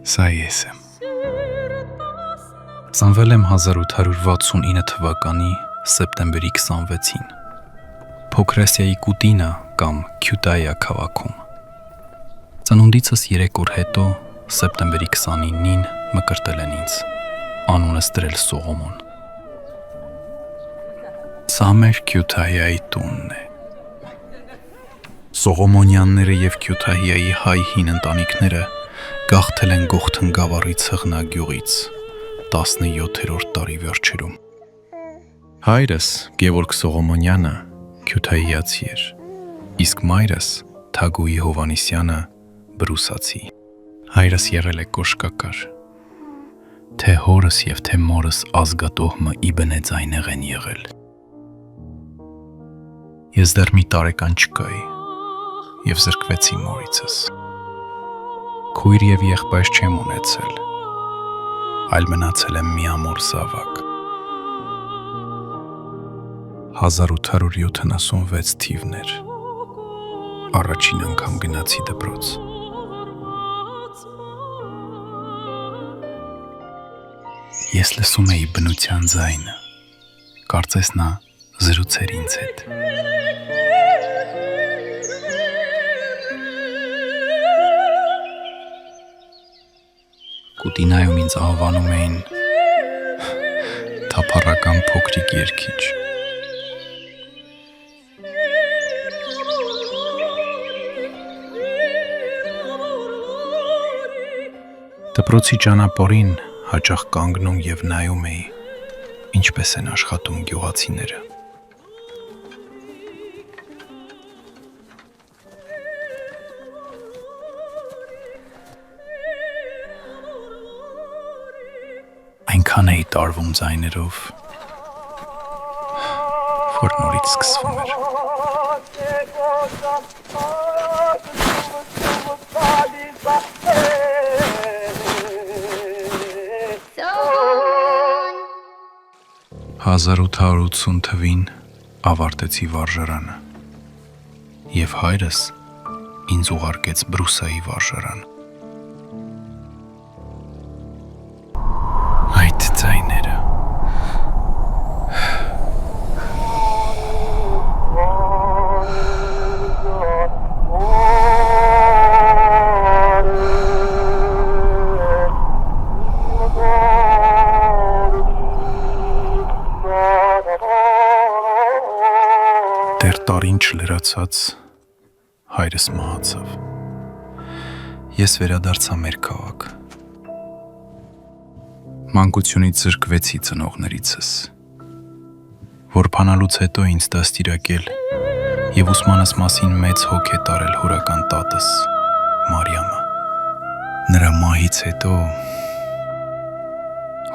Սա ես եմ։ Ծնվել եմ 1869 թվականի սեպտեմբերի 26-ին Փոքրասիայի Կուտինա կամ Քյուտայա քաղաքում։ Ծնունդիցս 3 օր հետո սեպտեմբերի 29-ին մկրտել են ինձ, անունս դրել Սողոմոն։ Սա մեր Քյուտայայի տունն է։ Սողոմոնյանները և Քյուտայայի հայ հին ընտանիքները գաղթել են Գողթն գավառի Ցղնա գյուղից 17-րդ դարի վերջերում։ Հայրս Գևորգ Սողոմոնյանը քյութայիացի էր, իսկ մայրս Թագուհի Հովհաննիսյանը բրուսացի։ Հայրս եղել է կոշկակար, թե հորս և թե մորս ազգատոհմը ի բնե ձայնեղ են եղել։ Ես դեռ մի տարեկան չկայի և զրկվեցի մորիցս։ Քույր և եղբայր չեմ ունեցել, այլ մնացել եմ միամոր զավակ։ 1876 թիվն էր, առաջին անգամ գնացի դպրոց։ Ես լսում էի բնության ձայնը, կարծես նա զրուցեր ինձ հետ։ Կուտինայում ինձ անվանում էին թափառական փոքրիկ երգիչ։ Դպրոցի ճանապարհին հաճախ կանգնում և նայում էի, ինչպես են աշխատում գյուղացիները։ Այնքան էի տարվում ձայներով, որ նորից սկսվում էր։ Հազար 1880 թվին ավարտեցի վարժարանը և հայրս ինձ ուղարկեց Բրուսայի վարժարան։ Այդ ձայները դեռ տարին չլրացած հայրս մահացավ։ Ես վերադարձա մեր քաղաք։ Մանկությունից զրկվեցի ծնողներիցս։ Որբանալուց հետո ինձ դաստիարակել և ուսմանս մասին մեծ հոգ է տարել հորական տատս Մարիամը։ Նրա մահից հետո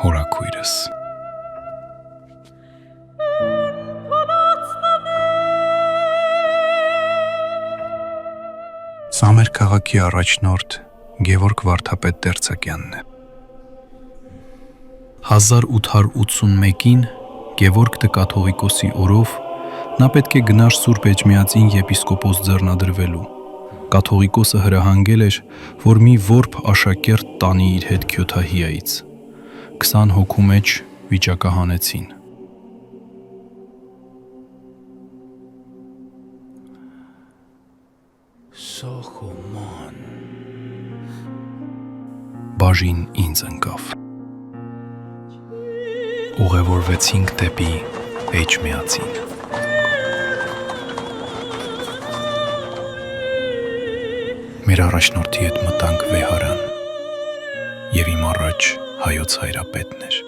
հորաքույրս։ Սա մեր քաղաքի առաջնորդ Գևորգ Վարդապետ Տերցակյանն է։ 1881-ին Գևորգ կաթողիկոսի օրով նա պետք է գնար Սուրբ Էջմիածին եպիսկոպոս ձեռնադրվելու։ Կաթողիկոսը հրահանգել էր, որ մի որբ աշակերտ տանի իր հետ Քյութայիայից։ 20 հոգու մեջ վիճակահանեցին։ Սողոմոն բաժին ինձ ընկավ։ Ուղևորվեցինք դեպի Էջմիածին։ Մեր առաջնորդի հետ մտանք վեհարան և իմ առաջ հայոց հայրապետն էր։